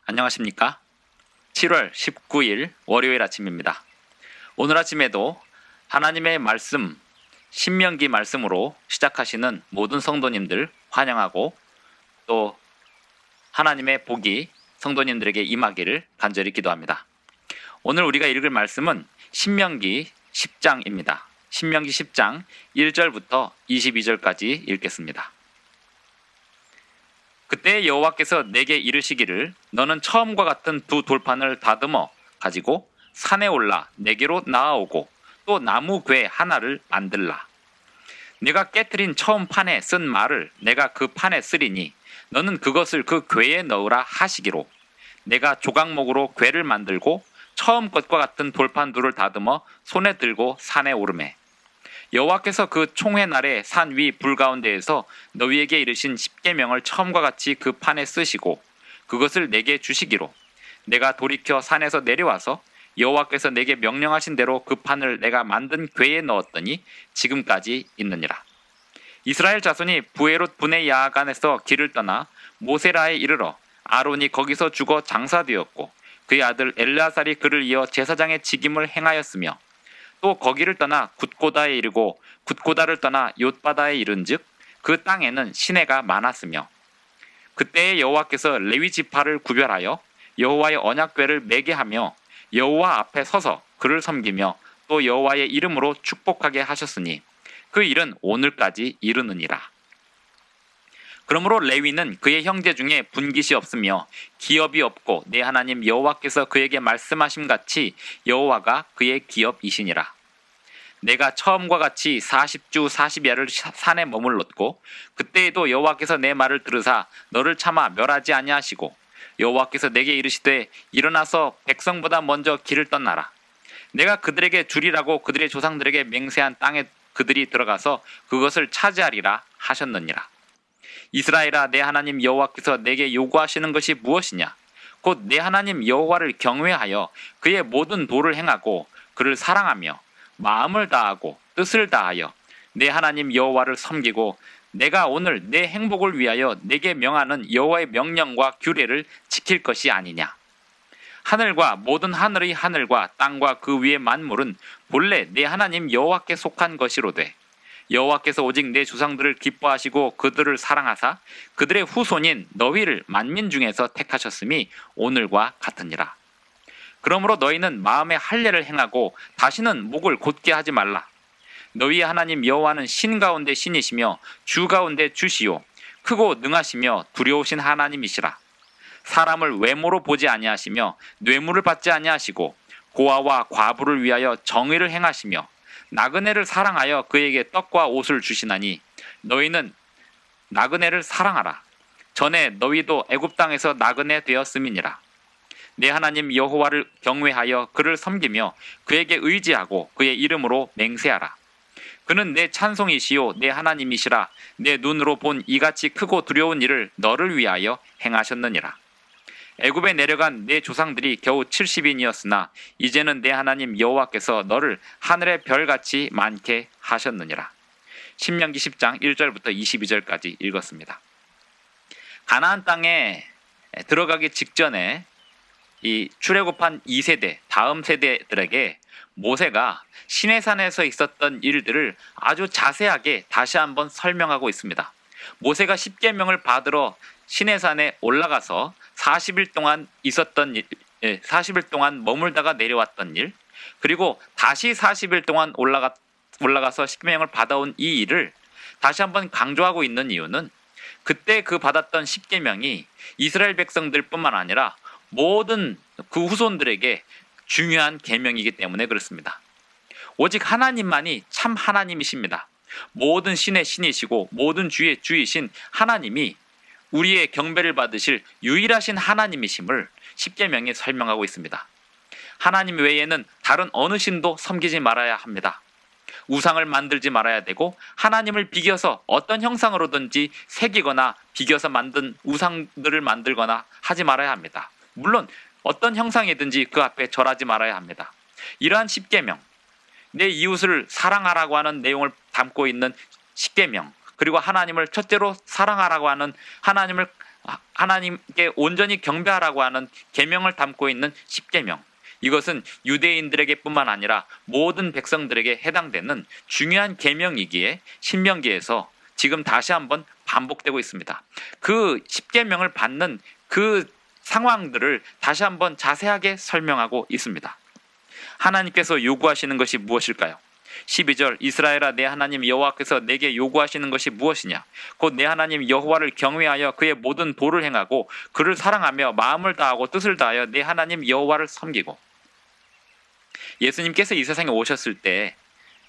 안녕하십니까? 7월 19일 월요일 아침입니다. 오늘 아침에도 하나님의 말씀, 신명기 말씀으로 시작하시는 모든 성도님들 환영하고 또 하나님의 복이 성도님들에게 임하기를 간절히 기도합니다. 오늘 우리가 읽을 말씀은 신명기 10장입니다. 신명기 10장 1절부터 22절까지 읽겠습니다. 그때 여호와께서 내게 이르시기를 너는 처음과 같은 두 돌판을 다듬어 가지고 산에 올라 내게로 나아오고 또 나무 궤 하나를 만들라. 내가 깨트린 처음 판에 쓴 말을 내가 그 판에 쓰리니 너는 그것을 그 궤에 넣으라 하시기로 내가 조각목으로 궤를 만들고 처음 것과 같은 돌판 둘을 다듬어 손에 들고 산에 오르매 여호와께서 그 총회 날에 산 위 불 가운데에서 너희에게 이르신 십계명을 처음과 같이 그 판에 쓰시고 그것을 내게 주시기로 내가 돌이켜 산에서 내려와서 여호와께서 내게 명령하신 대로 그 판을 내가 만든 궤에 넣었더니 지금까지 있느니라. 이스라엘 자손이 부에롯 분의 야간에서 길을 떠나 모세라에 이르러 아론이 거기서 죽어 장사되었고 그의 아들 엘르아살이 그를 이어 제사장의 직임을 행하였으며 또 거기를 떠나 굿고다에 이르고 굿고다를 떠나 욤바다에 이른즉 그 땅에는 시내가 많았으며 그때에 여호와께서 레위 지파를 구별하여 여호와의 언약궤를 매게 하며 여호와 앞에 서서 그를 섬기며 또 여호와의 이름으로 축복하게 하셨으니 그 일은 오늘까지 이르느니라. 그러므로 레위는 그의 형제 중에 분깃이 없으며 기업이 없고 내 하나님 여호와께서 그에게 말씀하심 같이 여호와가 그의 기업이시니라. 내가 처음과 같이 40주 40야를 산에 머물렀고 그때에도 여호와께서 내 말을 들으사 너를 차마 멸하지 아니하시고 여호와께서 내게 이르시되 일어나서 백성보다 먼저 길을 떠나라. 내가 그들에게 주리라고 그들의 조상들에게 맹세한 땅에 그들이 들어가서 그것을 차지하리라 하셨느니라. 이스라엘아 내 하나님 여호와께서 내게 요구하시는 것이 무엇이냐? 곧 내 하나님 여호와를 경외하여 그의 모든 도를 행하고 그를 사랑하며 마음을 다하고 뜻을 다하여 내 하나님 여호와를 섬기고 내가 오늘 내 행복을 위하여 내게 명하는 여호와의 명령과 규례를 지킬 것이 아니냐? 하늘과 모든 하늘의 하늘과 땅과 그 위의 만물은 본래 내 하나님 여호와께 속한 것이로되 여호와께서 오직 내 조상들을 기뻐하시고 그들을 사랑하사 그들의 후손인 너희를 만민 중에서 택하셨음이 오늘과 같으니라. 그러므로 너희는 마음의 할례를 행하고 다시는 목을 곧게 하지 말라. 너희의 하나님 여호와는 신 가운데 신이시며 주 가운데 주시요 크고 능하시며 두려우신 하나님이시라. 사람을 외모로 보지 아니하시며 뇌물을 받지 아니하시고 고아와 과부를 위하여 정의를 행하시며 나그네를 사랑하여 그에게 떡과 옷을 주시나니 너희는 나그네를 사랑하라. 전에 너희도 애굽 땅에서 나그네 되었음이니라. 내 하나님 여호와를 경외하여 그를 섬기며 그에게 의지하고 그의 이름으로 맹세하라. 그는 내 찬송이시요 내 하나님이시라. 내 눈으로 본 이같이 크고 두려운 일을 너를 위하여 행하셨느니라. 애굽에 내려간 내 조상들이 겨우 70인이었으나 이제는 내 하나님 여호와께서 너를 하늘의 별같이 많게 하셨느니라. 신명기 10장 1절부터 22절까지 읽었습니다. 가나안 땅에 들어가기 직전에 이 출애굽한 2세대 다음 세대들에게 모세가 시내산에서 있었던 일들을 아주 자세하게 다시 한번 설명하고 있습니다. 모세가 십계명을 받으러 시내산에 올라가서 40일 동안 있었던 일, 40일 동안 머물다가 내려왔던 일, 그리고 다시 40일 동안 올라가서 십계명을 받아온 이 일을 다시 한번 강조하고 있는 이유는 그때 그 받았던 십계명이 이스라엘 백성들뿐만 아니라 모든 그 후손들에게 중요한 계명이기 때문에 그렇습니다. 오직 하나님만이 참 하나님이십니다. 모든 신의 신이시고 모든 주의 주이신 하나님이 우리의 경배를 받으실 유일하신 하나님이심을 십계명에 설명하고 있습니다. 하나님 외에는 다른 어느 신도 섬기지 말아야 합니다. 우상을 만들지 말아야 되고 하나님을 비겨서 어떤 형상으로든지 새기거나 비겨서 만든 우상들을 만들거나 하지 말아야 합니다. 물론 어떤 형상이든지 그 앞에 절하지 말아야 합니다. 이러한 십계명, 내 이웃을 사랑하라고 하는 내용을 담고 있는 십계명, 그리고 하나님을 첫째로 사랑하라고 하는 하나님을 하나님께 온전히 경배하라고 하는 계명을 담고 있는 십계명. 이것은 유대인들에게 뿐만 아니라 모든 백성들에게 해당되는 중요한 계명이기에 신명기에서 지금 다시 한번 반복되고 있습니다. 그 십계명을 받는 그 상황들을 다시 한번 자세하게 설명하고 있습니다. 하나님께서 요구하시는 것이 무엇일까요? 12절 이스라엘아 내 하나님 여호와께서 내게 요구하시는 것이 무엇이냐? 곧 내 하나님 여호와를 경외하여 그의 모든 도를 행하고 그를 사랑하며 마음을 다하고 뜻을 다하여 내 하나님 여호와를 섬기고. 예수님께서 이 세상에 오셨을 때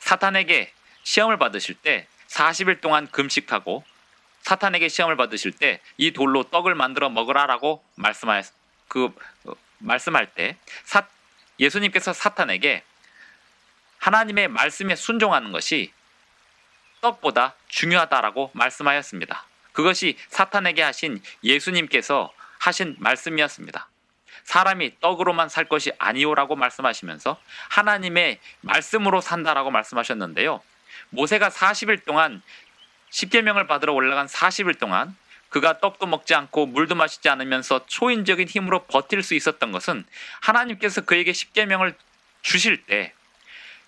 사탄에게 시험을 받으실 때 40일 동안 금식하고 사탄에게 시험을 받으실 때 이 돌로 떡을 만들어 먹으라라고 말씀할 때 예수님께서 사탄에게 하나님의 말씀에 순종하는 것이 떡보다 중요하다라고 말씀하였습니다. 그것이 사탄에게 하신 예수님께서 하신 말씀이었습니다. 사람이 떡으로만 살 것이 아니오라고 말씀하시면서 하나님의 말씀으로 산다라고 말씀하셨는데요. 모세가 40일 동안 십계명을 받으러 올라간 40일 동안 그가 떡도 먹지 않고 물도 마시지 않으면서 초인적인 힘으로 버틸 수 있었던 것은 하나님께서 그에게 십계명을 주실 때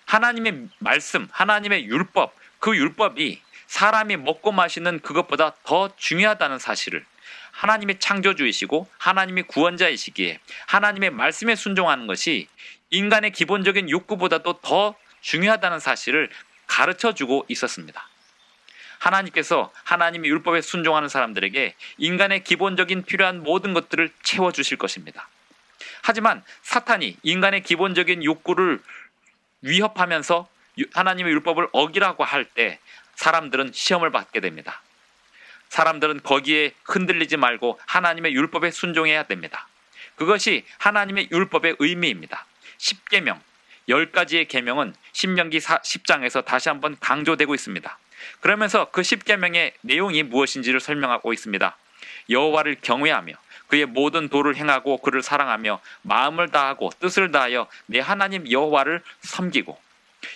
하나님의 말씀, 하나님의 율법, 그 율법이 사람이 먹고 마시는 그것보다 더 중요하다는 사실을, 하나님의 창조주이시고 하나님의 구원자이시기에 하나님의 말씀에 순종하는 것이 인간의 기본적인 욕구보다도 더 중요하다는 사실을 가르쳐주고 있었습니다. 하나님께서 하나님의 율법에 순종하는 사람들에게 인간의 기본적인 필요한 모든 것들을 채워주실 것입니다. 하지만 사탄이 인간의 기본적인 욕구를 위협하면서 하나님의 율법을 어기라고 할 때 사람들은 시험을 받게 됩니다. 사람들은 거기에 흔들리지 말고 하나님의 율법에 순종해야 됩니다. 그것이 하나님의 율법의 의미입니다. 십계명, 10가지의 계명은 신명기 10장에서 다시 한번 강조되고 있습니다. 그러면서 그 십계명의 내용이 무엇인지를 설명하고 있습니다. 여호와를 경외하며 그의 모든 도를 행하고 그를 사랑하며 마음을 다하고 뜻을 다하여 내 하나님 여호와를 섬기고.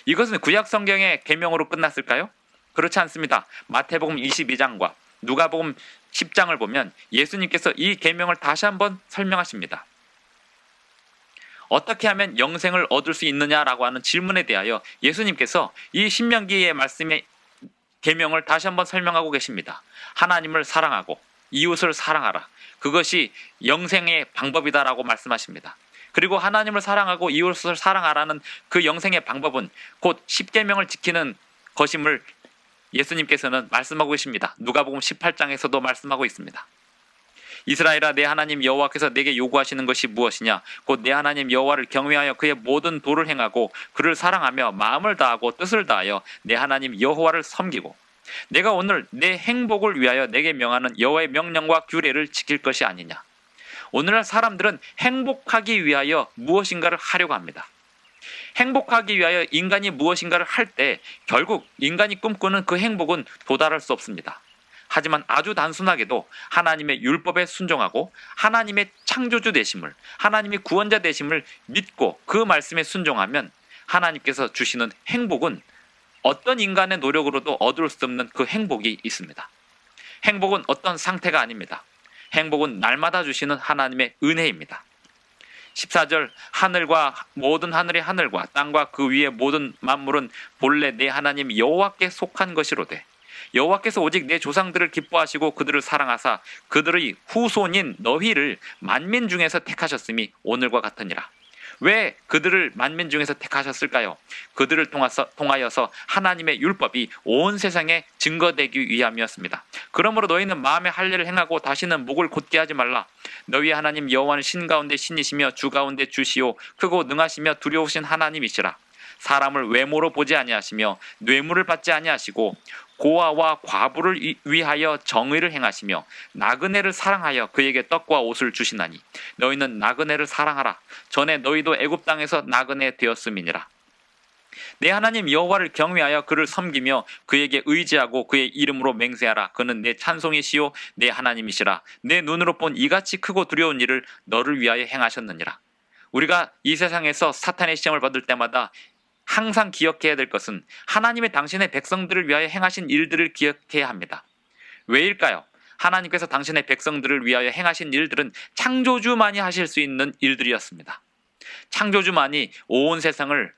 이것은 구약 성경의 계명으로 끝났을까요? 그렇지 않습니다. 마태복음 22장과 누가복음 10장을 보면 예수님께서 이 계명을 다시 한번 설명하십니다. 어떻게 하면 영생을 얻을 수 있느냐라고 하는 질문에 대하여 예수님께서 이 신명기의 말씀의 계명을 다시 한번 설명하고 계십니다. 하나님을 사랑하고 이웃을 사랑하라. 그것이 영생의 방법이다라고 말씀하십니다. 그리고 하나님을 사랑하고 이웃을 사랑하라는 그 영생의 방법은 곧 십계명을 지키는 것임을 예수님께서는 말씀하고 계십니다. 누가복음 18장에서도 말씀하고 있습니다. 이스라엘아 내 하나님 여호와께서 내게 요구하시는 것이 무엇이냐? 곧 내 하나님 여호와를 경외하여 그의 모든 도를 행하고 그를 사랑하며 마음을 다하고 뜻을 다하여 내 하나님 여호와를 섬기고. 내가 오늘 내 행복을 위하여 내게 명하는 여호와의 명령과 규례를 지킬 것이 아니냐? 오늘날 사람들은 행복하기 위하여 무엇인가를 하려고 합니다. 행복하기 위하여 인간이 무엇인가를 할 때 결국 인간이 꿈꾸는 그 행복은 도달할 수 없습니다. 하지만 아주 단순하게도 하나님의 율법에 순종하고 하나님의 창조주 되심을, 하나님의 구원자 되심을 믿고 그 말씀에 순종하면 하나님께서 주시는 행복은 어떤 인간의 노력으로도 얻을 수 없는 그 행복이 있습니다. 행복은 어떤 상태가 아닙니다. 행복은 날마다 주시는 하나님의 은혜입니다. 14절 하늘과 모든 하늘의 하늘과 땅과 그 위의 모든 만물은 본래 내 하나님 여호와께 속한 것이로되 여호와께서 오직 내 조상들을 기뻐하시고 그들을 사랑하사 그들의 후손인 너희를 만민 중에서 택하셨음이 오늘과 같으니라. 왜 그들을 만민 중에서 택하셨을까요? 그들을 통하여서 하나님의 율법이 온 세상에 증거되기 위함이었습니다. 그러므로 너희는 마음의 할례를 행하고 다시는 목을 곧게 하지 말라. 너희 하나님 여호와는 신 가운데 신이시며 주 가운데 주시오 크고 능하시며 두려우신 하나님이시라. 사람을 외모로 보지 아니하시며 뇌물을 받지 아니하시고 고아와 과부를 위하여 정의를 행하시며 나그네를 사랑하여 그에게 떡과 옷을 주시나니 너희는 나그네를 사랑하라. 전에 너희도 애굽 땅에서 나그네 되었음이니라. 내 하나님 여호와를 경외하여 그를 섬기며 그에게 의지하고 그의 이름으로 맹세하라. 그는 내 찬송이시요 내 하나님이시라. 내 눈으로 본 이같이 크고 두려운 일을 너를 위하여 행하셨느니라. 우리가 이 세상에서 사탄의 시험을 받을 때마다 항상 기억해야 될 것은 하나님의 당신의 백성들을 위하여 행하신 일들을 기억해야 합니다. 왜일까요? 하나님께서 당신의 백성들을 위하여 행하신 일들은 창조주만이 하실 수 있는 일들이었습니다. 창조주만이 온 세상을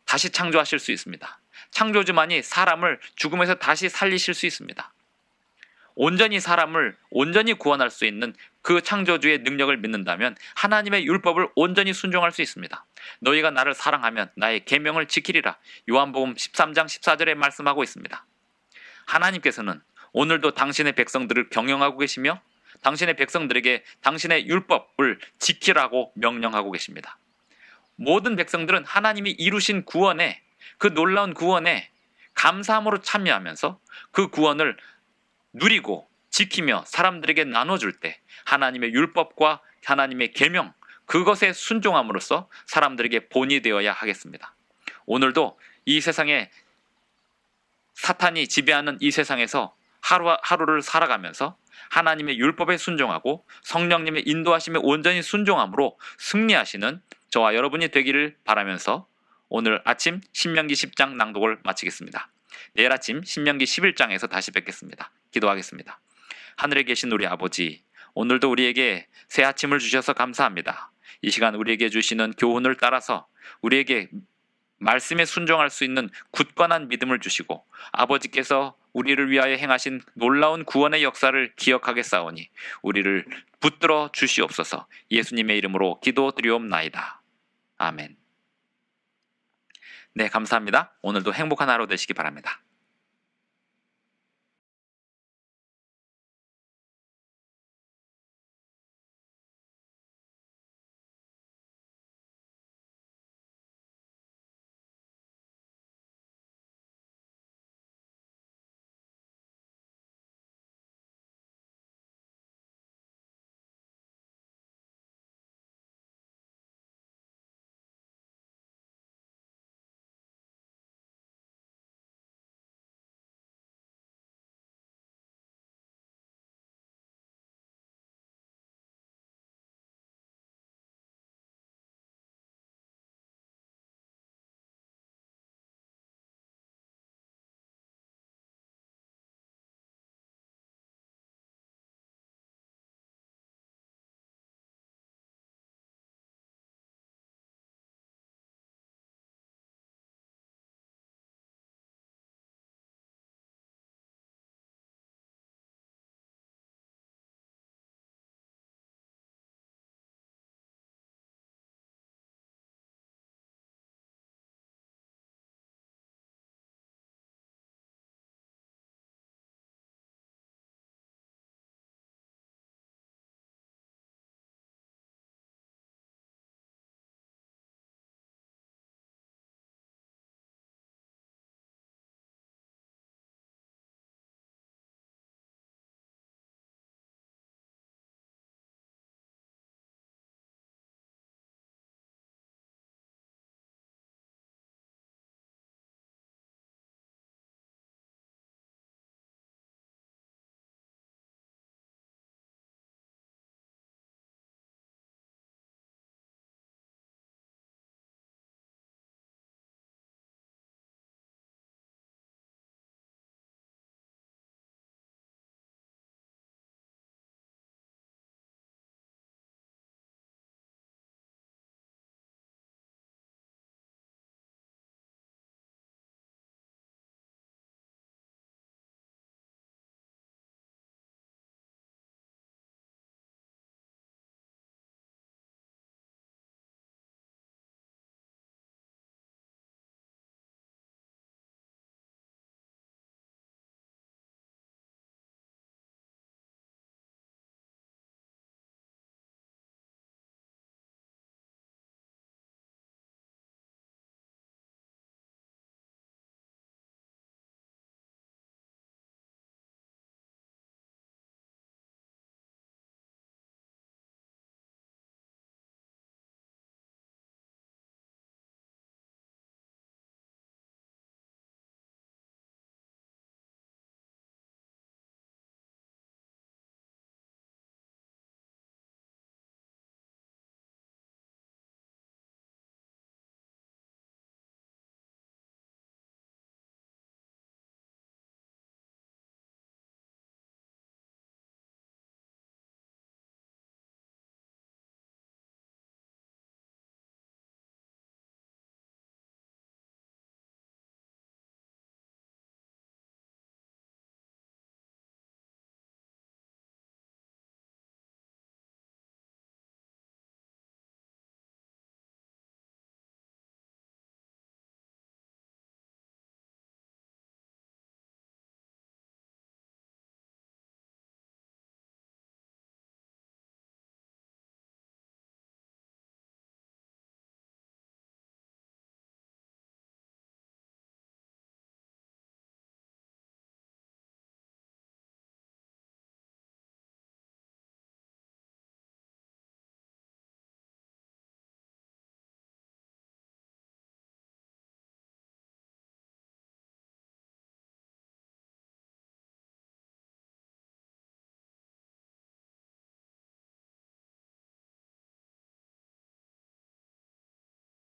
다시 창조하실 수 있습니다. 창조주만이 사람을 죽음에서 다시 살리실 수 있습니다. 온전히 사람을 온전히 구원할 수 있는 그 창조주의 능력을 믿는다면 하나님의 율법을 온전히 순종할 수 있습니다. 너희가 나를 사랑하면 나의 계명을 지키리라. 요한복음 13장 14절에 말씀하고 있습니다. 하나님께서는 오늘도 당신의 백성들을 경영하고 계시며 당신의 백성들에게 당신의 율법을 지키라고 명령하고 계십니다. 모든 백성들은 하나님이 이루신 구원에, 그 놀라운 구원에 감사함으로 참여하면서 그 구원을 누리고 지키며 사람들에게 나눠줄 때 하나님의 율법과 하나님의 계명, 그것에 순종함으로써 사람들에게 본이 되어야 하겠습니다. 오늘도 이 세상에 사탄이 지배하는 이 세상에서 하루하루를 살아가면서 하나님의 율법에 순종하고 성령님의 인도하심에 온전히 순종함으로 승리하시는 저와 여러분이 되기를 바라면서 오늘 아침 신명기 10장 낭독을 마치겠습니다. 내일 아침 신명기 11장에서 다시 뵙겠습니다. 기도하겠습니다. 하늘에 계신 우리 아버지, 오늘도 우리에게 새 아침을 주셔서 감사합니다. 이 시간 우리에게 주시는 교훈을 따라서 우리에게 말씀에 순종할 수 있는 굳건한 믿음을 주시고 아버지께서 우리를 위하여 행하신 놀라운 구원의 역사를 기억하겠사오니 우리를 붙들어 주시옵소서. 예수님의 이름으로 기도드리옵나이다. 아멘. 네, 감사합니다. 오늘도 행복한 하루 되시기 바랍니다.